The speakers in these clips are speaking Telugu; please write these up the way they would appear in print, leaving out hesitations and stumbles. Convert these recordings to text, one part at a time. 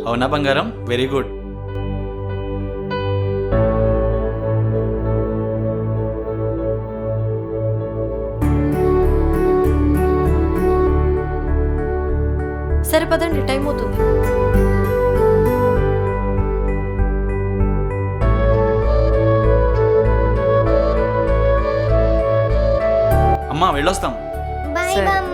అవునా బంగారం? Very good. సరే పదండి, టైం అవుతుంది. అమ్మా వెళ్ళొస్తాం. బాయ్ సరే. బామ్మ.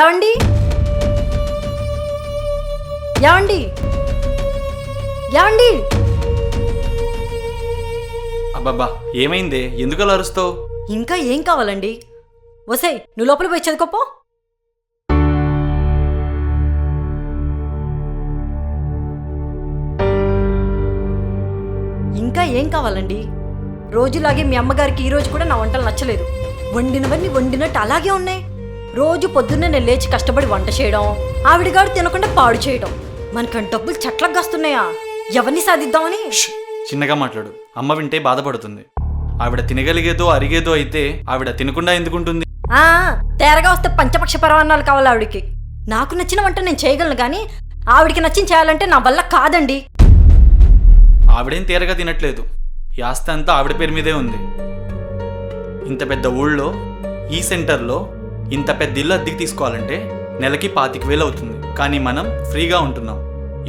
ఏమండి ఏమండి ఏమండి? అబ్బబ్బా ఏమైందే? ఎందుకు అలా అరుస్తావు? ఇంకా ఏం కావాలండి? వసేయ్, నువ్వు లోపల పోయి చదువుకోపో. ఇంకా ఏం కావాలండి? రోజులాగే మీ అమ్మగారికి ఈరోజు కూడా నా వంటలు నచ్చలేదు. వండినవన్నీ వండినట్టు అలాగే ఉన్నాయి. రోజు పొద్దున్నే నేను లేచి కష్టపడి వంట చేయడం, ఆవిడగాడు తినకుండా పాడు చేయడం. మనకంత డబ్బులు చెట్లకు వస్తున్నాయా? ఎవరిని సాధిద్దామని? చిన్నగా మాట్లాడు, అమ్మ వింటే బాధపడుతుంది. ఆవిడ తినగలిగేదో అరిగేదో అయితే ఆవిడ తినకుండా ఎందుకుంటుంది? తేరగా వస్తే పంచపక్ష పరమాన్నాలు కావాలి ఆవిడికి. నాకు నచ్చిన వంట నేను చేయగలను, కానీ ఆవిడికి నచ్చిన చేయాలంటే నా వల్ల కాదండి. ఆవిడేం తేరగా తినట్లేదు. ఈ ఆస్తి అంతా ఆవిడ పేరు మీదే ఉంది. ఇంత పెద్ద ఊళ్ళో ఈ సెంటర్లో ఇంత పెద్ద ఇల్లు అద్దెకి తీసుకోవాలంటే నెలకి 25,000 అవుతుంది. కానీ మనం ఫ్రీగా ఉంటున్నాం.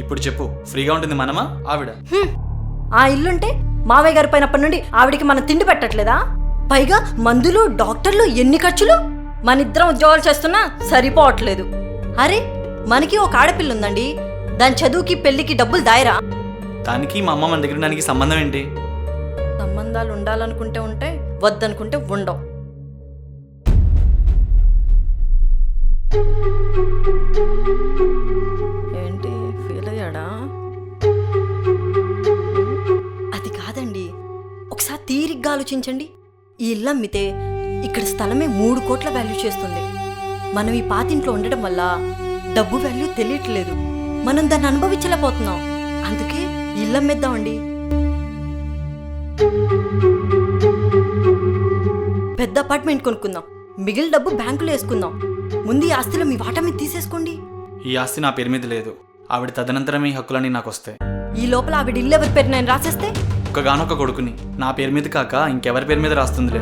ఇప్పుడు చెప్పు, ఫ్రీగా ఉంటుంది మనమా ఆవిడ? ఆ ఇల్లుంటే మావయ్య గారి పైనప్పటి నుండి ఆవిడికి మనం తిండి పెట్టట్లేదా? పైగా మందులు, డాక్టర్లు, ఎన్ని ఖర్చులు! మనిద్దరం ఉద్యోగాలు చేస్తున్నా సరిపోవట్లేదు. అరే, మనకి ఒక ఆడపిల్ల ఉందండి. దాని చదువుకి పెళ్లికి డబ్బులు దాయరా? దానికి మా అమ్మ మన దగ్గర ఉండడానికి సంబంధం ఏంటి? సంబంధాలు ఉండాలనుకుంటే ఉంటాయి, వద్దనుకుంటే ఉండవు. ఏంటి ఫీల్ అయ్యాడా? అది కాదండి, ఒకసారి తీరిగ్గా ఆలోచించండి. ఈ ఇల్లు అమ్మితే ఇక్కడ స్థలమే 3 కోట్ల వాల్యూ చేస్తుంది. మనం ఈ పాతింట్లో ఉండడం వల్ల డబ్బు వాల్యూ తెలియట్లేదు. మనం దాన్ని అనుభవించలేకపోతున్నాం. అందుకే ఇల్లు అమ్మేద్దామండి. పెద్ద అపార్ట్మెంట్ కొనుక్కుందాం. మిగిలిన డబ్బు బ్యాంకులో వేసుకుందాం. ముందు ఈ ఆస్తిలో మీ వాటా మీద తీసేసుకోండి. ఈ ఆస్తి నా పేరు మీద లేదు. ఆవిడ తదనంతరం ఈ హక్కులన్నీ నాకు వస్తాయి. ఈ లోపల ఆవిడ ఇల్లు ఎవరి పేరు నేను రాసేస్తే ఒక్కగానొక్క కొడుకుని నా పేరు మీద కాక ఇంకెవరి పేరు మీద రాస్తుందిలే.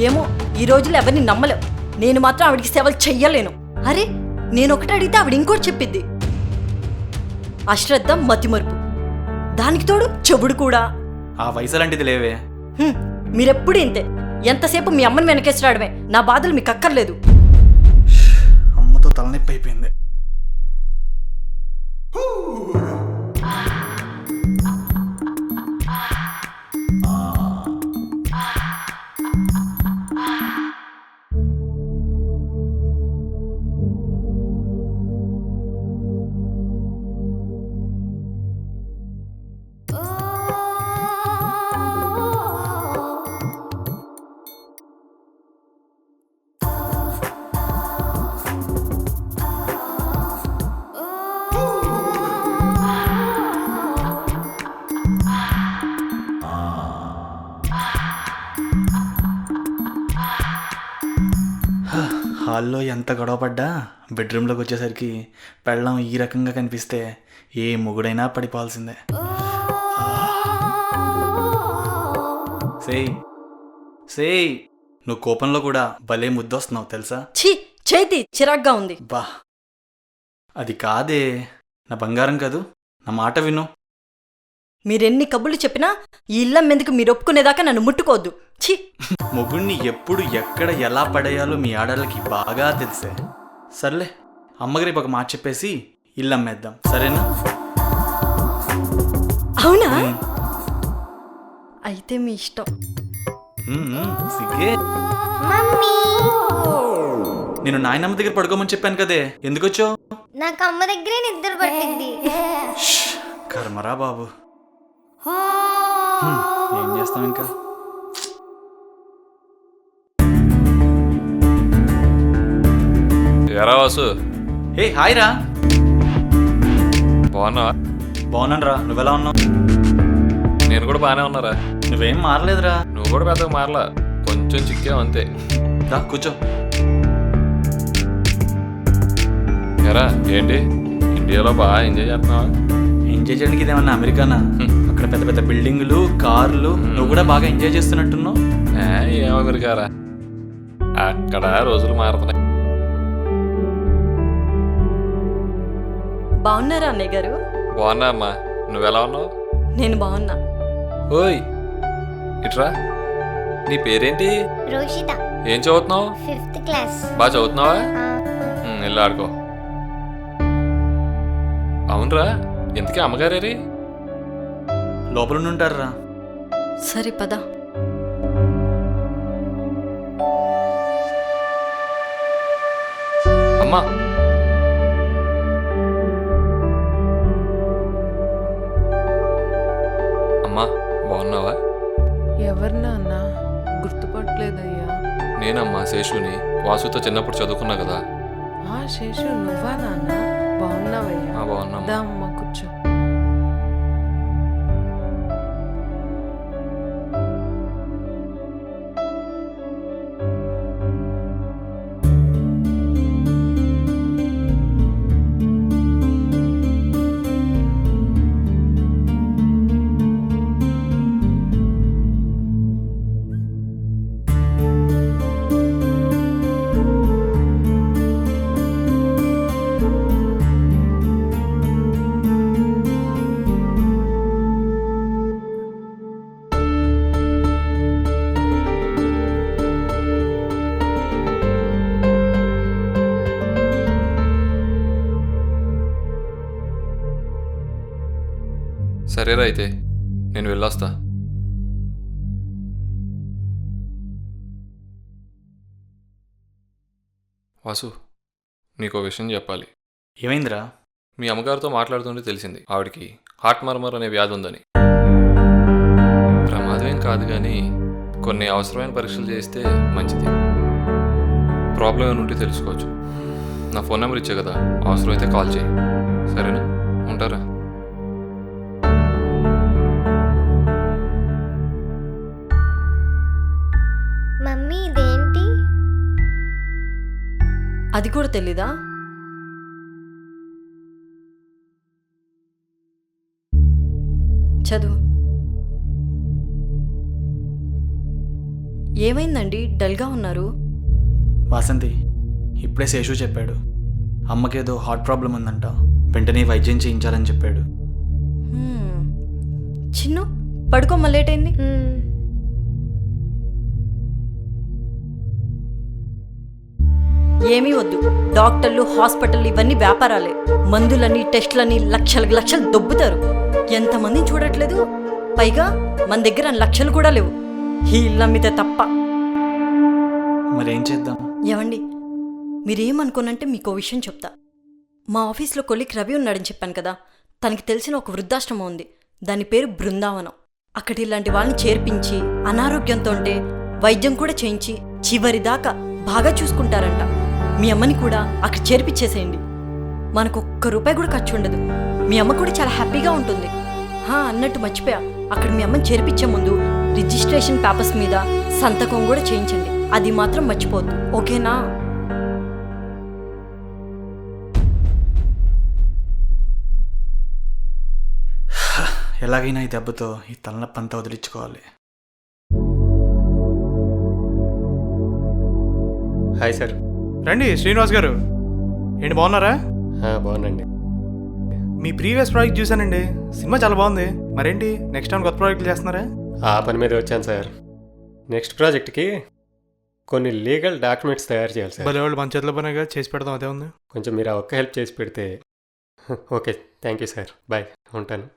ఏమో, ఈ రోజులు ఎవరిని నమ్మలేం. నేను మాత్రం ఆవిడికి సేవలు చెయ్యలేను. అరే, నేను ఒకటి అడిగితే ఆవిడ ఇంకోటి చెప్పిద్ది. అశ్రద్ధ, మతిమరుపు, దానికి తోడు చెవుడు కూడా. ఆ వయసు అలాంటిది లేవే. మీరెప్పుడు ఇంతే. ఎంతసేపు మీ అమ్మని వెనకేసరాడమే. నా బాధలు మీకు అక్కర్లేదు. అమ్మతో తలనొప్పి అయిపోయింది. హాల్లో ఎంత గొడవపడ్డా బెడ్రూమ్లోకి వచ్చేసరికి పెళ్ళం ఈ రకంగా కనిపిస్తే ఏ మొగుడైనా పడిపోవాల్సిందే. సేయ్ సేయ్, నువ్వు కోపంలో కూడా భలే ముద్దొస్తున్నావు తెలుసా? ఛీ, చేతి చిరాగ్గా ఉంది. బా, అది కాదే, నా బంగారం కాదు, నా మాట విను. మీరెన్ని కబుర్లు చెప్పినా ఈ ఇల్లమ్మెందుకు మీరు ఒప్పుకునేదాకా నన్ను ముట్టుకోవద్దు. ఛీ, మొగుడిని ఎప్పుడు ఎక్కడ ఎలా పడేయాలో మీ ఆడళ్ళకి బాగా తెలిసే. సర్లే, అమ్మగారి ఒక మాట చెప్పేసి ఇల్లు అమ్మేద్దాం, సరేనా? అవునా? అయితే మీ ఇష్టం. సిగ్గే. నేను నాయనమ్మ దగ్గర పడుకోమని చెప్పాను కదే, ఎందుకు వచ్చావు? నాకు అమ్మ దగ్గరే నిద్ర పట్టింది. కర్మరా బాబు. ఏం చేస్తాం ఇంకా. ఎరా వాసు, ఏ హాయ్ రా. బాగున్నావా? బాగున్నాను రా, నువ్వెలా ఉన్నావు? నేను కూడా బాగానే ఉన్నారా. నువ్వేం మారలేదురా. నువ్వు కూడా పెద్దగా మారలా, కొంచెం చిక్కావు అంతే. రా కూర్చో. ఎరా ఏంటి, ఇండియాలో బాగా ఎంజాయ్ చేస్తున్నావా? ఎంజాయ్ చేయడానికి ఇదేమన్నా అమెరికానా? అక్కడ పెద్ద పెద్ద బిల్డింగులు, కార్లు, నువ్వు కూడా బాగా ఎంజాయ్ చేస్తున్నట్టున్నావు. ఏం అమెరికారా, అక్కడ రోజులు మారుతున్నాయి. బాగున్నారా అన్నయ్య గారు? బాగున్నా అమ్మా, నువ్వెలా ఉన్నావు? నేను బాగున్నా. ఓయ్ ఇట్రా, నీ పేరేంటి? రోషిత, ఏం చదువుతున్నావు? 5th class. బాగా చదువుతున్నావా? వెళ్ళి ఆడుకో. అవునరా, ఎందుకే అమ్మగారేరి? లోపల ఉంటారా. సరే పద. అమ్మా, అమ్మా బాగున్నావా? ఎవరు నాన్న? గుర్తుపట్టలేదయ్యా. నేనమ్మా శేషుని, వాసుతో చిన్నప్పుడు చదువుకున్నా కదా. శేషు నువ్వా నాన్న? బాగున్నావయ్యా? బాగున్నా. దా అమ్మ కూర్చో. సరేరా, అయితే నేను వెళ్ళొస్తా. వాసు, నీకో విషయం చెప్పాలి. ఏమైందిరా? మీ అమ్మగారితో మాట్లాడుతుంటే తెలిసింది ఆవిడికి హార్ట్ మర్మర్ అనే వ్యాధి ఉందని. ప్రమాదం ఏం కాదు, కానీ కొన్ని అవసరమైన పరీక్షలు చేస్తే మంచిది. ప్రాబ్లం ఏమైనా ఉంటే తెలుసుకోవచ్చు. నా ఫోన్ నెంబర్ ఇచ్చే కదా, అవసరమైతే కాల్ చేయి, సరేనా? ఉంటారా? మమ్మీ ఇదేంటి? అది కూడా తెలీదా? చదువు. ఏమైందండి డల్గా ఉన్నారు? వాసంతి, ఇప్పుడే శేషు చెప్పాడు. అమ్మకేదో హార్ట్ ప్రాబ్లం ఉందంట, వెంటనే వైద్యం చేయించాలని చెప్పాడు. చిన్ను పడుకోమ్మ, లేట్ అయింది. ఏమీ వద్దు. డాక్టర్లు, హాస్పిటల్ ఇవన్నీ వ్యాపారాలే. మందులని, టెస్టులని లక్షలకు లక్షలు దొబ్బుతారు. ఎంతమందిని చూడట్లేదు. పైగా మన దగ్గర లక్షలు కూడా లేవు, ఈ ఇల్లు అమ్మితే తప్ప. మరేం చేద్దాం? ఏమండి, మీరేమనుకోనంటే మీకు విషయం చెప్తా. మా ఆఫీస్లో కొలిక్ రవి ఉన్నాడని చెప్పాను కదా, తనకి తెలిసిన ఒక వృద్ధాశ్రమం ఉంది. దాని పేరు బృందావనం. అక్కడ ఇలాంటి వాళ్ళని చేర్పించి అనారోగ్యంతో ఉంటే వైద్యం కూడా చేయించి చివరిదాకా బాగా చూసుకుంటారంట. మీ అమ్మని కూడా అక్కడ చేర్పించేసేయండి. మనకు ₹1 కూడా ఖర్చు ఉండదు. మీ అమ్మ కూడా చాలా హ్యాపీగా ఉంటుంది. అన్నట్టు మర్చిపోయా, అక్కడ మీ అమ్మని చేర్పించే ముందు రిజిస్ట్రేషన్ పేపర్స్ మీద సంతకం కూడా చేయించండి. అది మాత్రం మర్చిపోవద్దు, ఓకేనా? ఎలాగైనా ఈ దెబ్బతో ఈ తలనొప్పి అంతా వదిలించుకోవాలి. Hi sir. రండి శ్రీనివాస్ గారు. ఏంటి బాగున్నారా? బాగున్నాండి. మీ ప్రీవియస్ ప్రాజెక్ట్ చూశానండి, సినిమా చాలా బాగుంది. మరేంటి నెక్స్ట్ టైం కొత్త ప్రాజెక్టులు చేస్తున్నారా? ఆ పని మీద వచ్చాను సార్. నెక్స్ట్ ప్రాజెక్ట్కి కొన్ని లీగల్ డాక్యుమెంట్స్ తయారు చేయాలి సార్. భలే వాళ్ళు మన చేతిలో పనిగా చేసి పెడదాం, అదే ఉంది. కొంచెం మీరు ఆ ఒక్క హెల్ప్ చేసి పెడితే. Okay, thank you sir. Bye, ఉంటాను.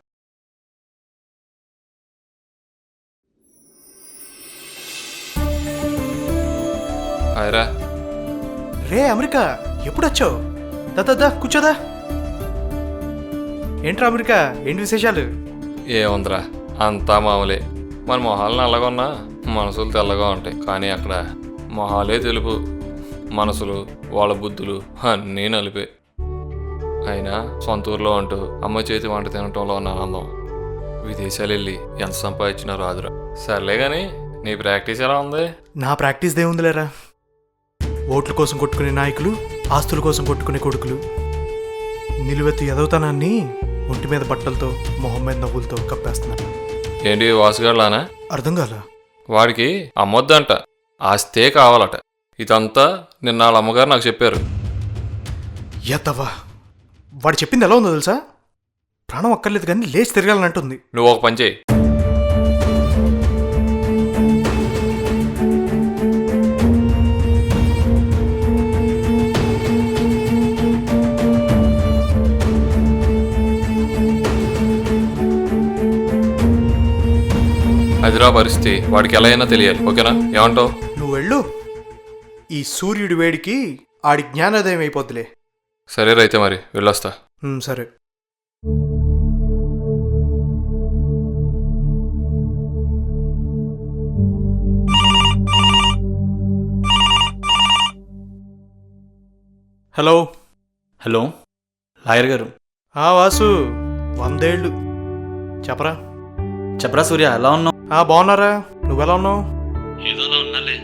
ఆయరా, రే అమెరికా, ఎప్పుడు వచ్చావు? దా కూర్చోదా. ఏంట్రా అమెరికా, ఏంటి విశేషాలు? ఏముందిరా, అంతా మామూలే. మన మొహాలు నల్లగా ఉన్నా మనసులు తెల్లగా ఉంటాయి. కానీ అక్కడ మొహాలే తెలుపు, మనసులు, వాళ్ళ బుద్ధులు అన్నీ నలిపే. అయినా సొంత ఊర్లో అంటూ అమ్మ చేతి వంట తినటంలో ఉన్న ఆనందం విదేశాలు వెళ్ళి ఎంత సంపాదించినా రాదురా. సర్లే కానీ నీ ప్రాక్టీస్ ఎలా ఉంది? నా ప్రాక్టీస్ దేవుందిలేరా. ఓట్ల కోసం కొట్టుకునే నాయకులు, ఆస్తుల కోసం కొట్టుకునే కొడుకులు, నిలువెత్తు ఎదవుతనాన్ని ఒంటి మీద బట్టలతో, మొహం మీద నవ్వులతో కప్పేస్తున్నారు. ఏంటి వాసుగాళ్ళనా? అర్థం కాల. వాడికి అమ్మొద్దంట, ఆస్తే కావాలట. ఇదంతా నిన్న వాళ్ళ అమ్మగారు నాకు చెప్పారు. ఎత్తవా, వాడు చెప్పింది ఎలా ఉందో తెలుసా? ప్రాణం అక్కర్లేదు కానీ లేచి తిరగాలనంటుంది. నువ్వు ఒక పని చేయి. అదిరా పరిస్థితి, వాడికి ఎలా అయినా తెలియాలి. ఓకేనా? ఏమంటావు? నువ్వు వెళ్ళు. ఈ సూర్యుడి వేడికి ఆడి జ్ఞానోదయం అయిపోద్దులే. సరే రైతే మరి వెళ్ళొస్తా. సరే. హలో. హలో, లాయర్ గారు. వాసు, 100 ఏళ్ళు. చెప్పరా. చెప్పరా సూర్య, ఎలా ఉన్నావు? బాగున్నారా, నువ్వెలా ఉన్నావు? ఏదోలా ఉన్నాలే.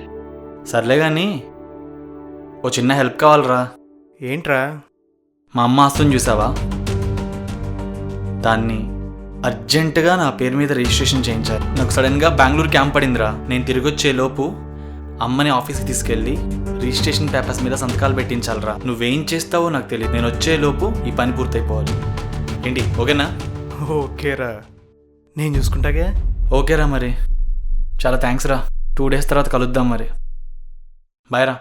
సర్లే కానీ ఓ చిన్న హెల్ప్ కావాలరా. ఏంట్రా? మా అమ్మ ఆస్తుని చూసావా? దాన్ని అర్జెంటుగా నా పేరు మీద రిజిస్ట్రేషన్ చేయించాలి. నాకు సడన్గా బెంగళూరు క్యాంప్ పడిందిరా. నేను తిరిగి వచ్చే లోపు అమ్మని ఆఫీస్కి తీసుకెళ్ళి రిజిస్ట్రేషన్ పేపర్స్ మీద సంతకాలు పెట్టించాలరా. నువ్వేం చేస్తావో నాకు తెలియదు. నేను వచ్చే లోపు ఈ పని పూర్తయిపోవాలి. ఏంటి, ఓకేనా? ఓకేరా, నేను చూసుకుంటాగా. ఓకేరా మరి. చాలా థ్యాంక్స్ రా. 2 days తర్వాత కలుద్దాం మరి. బాయ్ రా.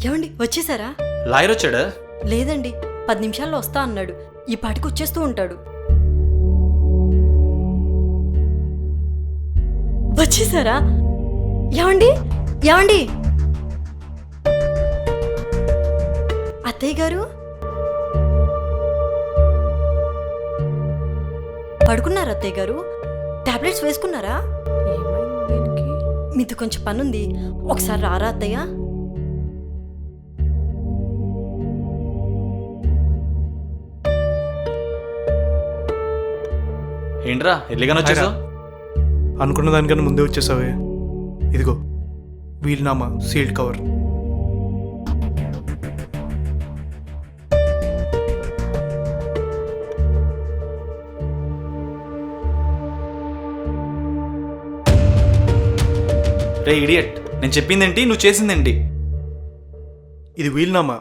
ఏమండి వచ్చేసారా? లాయర్ వచ్చాడా? లేదండి, 10 నిమిషాల్లో వస్తా అన్నాడు. ఈ పాటికి వచ్చేస్తూ ఉంటాడు. వచ్చేసారా? ఏమండి, ఏమండి, అత్తయ్య గారు పడుకున్నారా? అత్తయ్య గారు టాబ్లెట్స్ వేసుకున్నారా? ఏమైంది దీనికి? మీతో కొంచెం పనుంది, ఒకసారి రారా అత్తయ్య? ఏంట్రా ఎల్లిగానే వచ్చేసావు? అనుకున్న దానికన్నా ముందే వచ్చేసావే. ఇదిగో వీలునామా సీల్డ్ కవర్. రే ఇడియట్, నేను చెప్పిందేంటి, నువ్వు చేసిందేంటి? ఇది వీలునామా,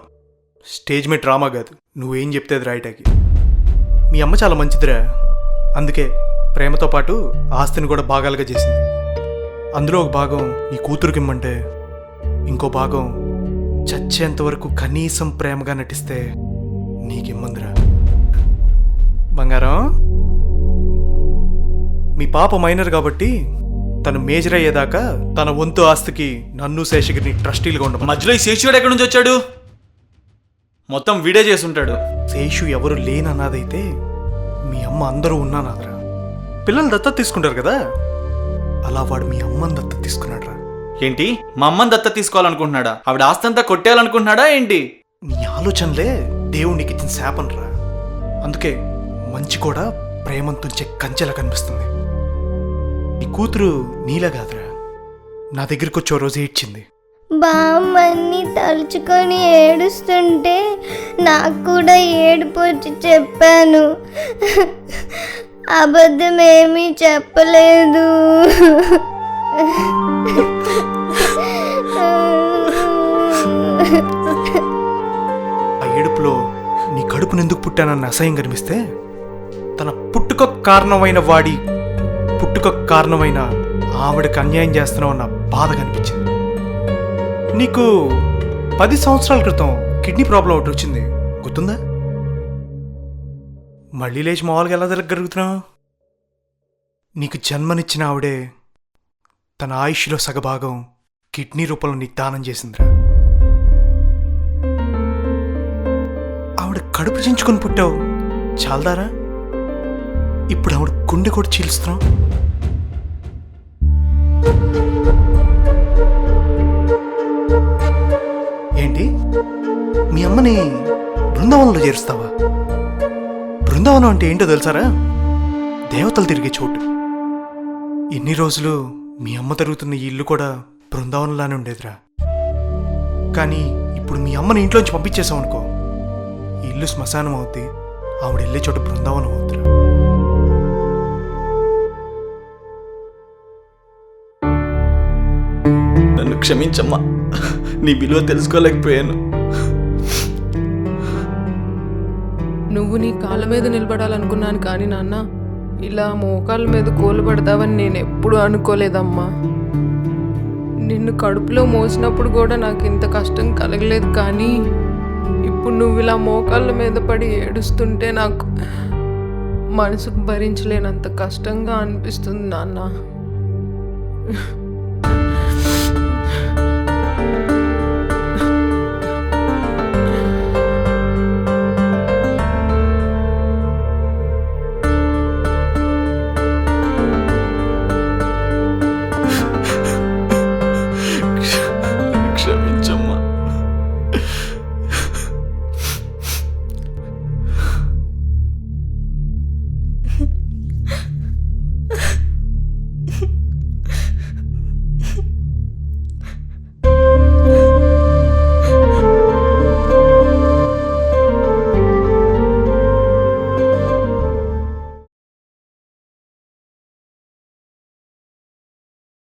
స్టేజ్ మీద డ్రామా కాదు. నువ్వేం చెప్తే అది రాయటానికి. మీ అమ్మ చాలా మంచిదిరా, అందుకే ప్రేమతో పాటు ఆస్తిని కూడా భాగాలుగా చేసింది. అందులో ఒక భాగం నీ కూతురుకి ఇమ్మంటే ఇంకో భాగం చచ్చేంత వరకు కనీసం ప్రేమగా నటిస్తే నీకిమ్మందిరా. బంగారం, మీ పాప మైనర్ కాబట్టి తను మేజర్ అయ్యేదాకా తన వంతు ఆస్తికి నన్ను శేషగిరిని ట్రస్టీలుగా ఉండమని. మధ్యలో ఈ శేషుడు ఎక్కడి నుంచి వచ్చాడు? మొత్తం వీడే చేసుంటాడు. శేషు ఎవరు లేనన్నాదైతే మీ అమ్మ అందరూ ఉన్నానాదరా. పిల్లలు దత్తత తీసుకుంటారు కదా, అలా వాడు మీ అమ్మని దత్తత తీసుకున్నాడు రా. ఏంటి, మా అమ్మని దత్త తీసుకోవాలనుకుంటున్నాడా? ఆవిడ ఆస్తంతా కొట్టేయాలనుకుంటున్నాడా ఏంటి? నీ ఆలోచనలే దేవునికి ఇచ్చిన శాపం రా. అందుకే మంచి కూడా ప్రేమను తుంచే కంచెలా కనిపిస్తుంది. నీ కూతురు నీలా కాదురా, నా దగ్గరికి వచ్చే రోజు ఏడ్చింది. బామ్మని తలుచుకొని ఏడుస్తుంటే నాకు కూడా ఏడుపు వచ్చి చెప్పాను. అబద్ధమేమీ చెప్పలేదు. ఆ ఏడుపులో నీ కడుపును ఎందుకు పుట్టానన్న అసహ్యం కనిపిస్తే తన పుట్టుక కారణమైన ఆవిడకి అన్యాయం చేస్తున్నావన్న బాధ కనిపించింది. నీకు 10 సంవత్సరాల క్రితం కిడ్నీ ప్రాబ్లం ఒకటి వచ్చింది, గుర్తుందా? మళ్ళీ లేచి మామూలుగా ఎలా జరగలుగుతున్నావు? నీకు జన్మనిచ్చిన ఆవిడే తన ఆయుష్లో సగభాగం కిడ్నీ రూపంలో నీకు దానం చేసిందిరా. ఆవిడ కడుపు చించుకొని పుట్టావు, చాలదారా? ఇప్పుడు ఆవిడ గుండె కూడా చీలుస్తున్నావు. ఏంటి, మీ అమ్మని బృందావనంలో చేరుస్తావా? బృందావనం అంటే ఏంటో తెలుసారా? దేవతలు తిరిగే చోటు. ఎన్ని రోజులు మీ అమ్మ తిరుగుతున్న ఈ ఇల్లు కూడా బృందావనంలానే ఉండేదిరా. కానీ ఇప్పుడు మీ అమ్మని ఇంట్లోంచి పంపించేసావు అనుకో, ఈ ఇల్లు శ్మశానం అవుద్ది, ఆవిడ వెళ్ళే చోట బృందావనం అవుతురా. నన్ను క్షమించమ్మా, నీ విలువ తెలుసుకోలేకపోయాను. నువ్వు నీ కాళ్ళ మీద నిలబడాలనుకున్నాను కానీ నాన్న, ఇలా మోకాళ్ళ మీద కూలబడతావని నేను ఎప్పుడూ అనుకోలేదమ్మా. నిన్ను కడుపులో మోసినప్పుడు కూడా నాకు ఇంత కష్టం కలగలేదు, కానీ ఇప్పుడు నువ్వు ఇలా మోకాళ్ళ మీద పడి ఏడుస్తుంటే నాకు మనసుకు భరించలేనంత కష్టంగా అనిపిస్తుంది నాన్న.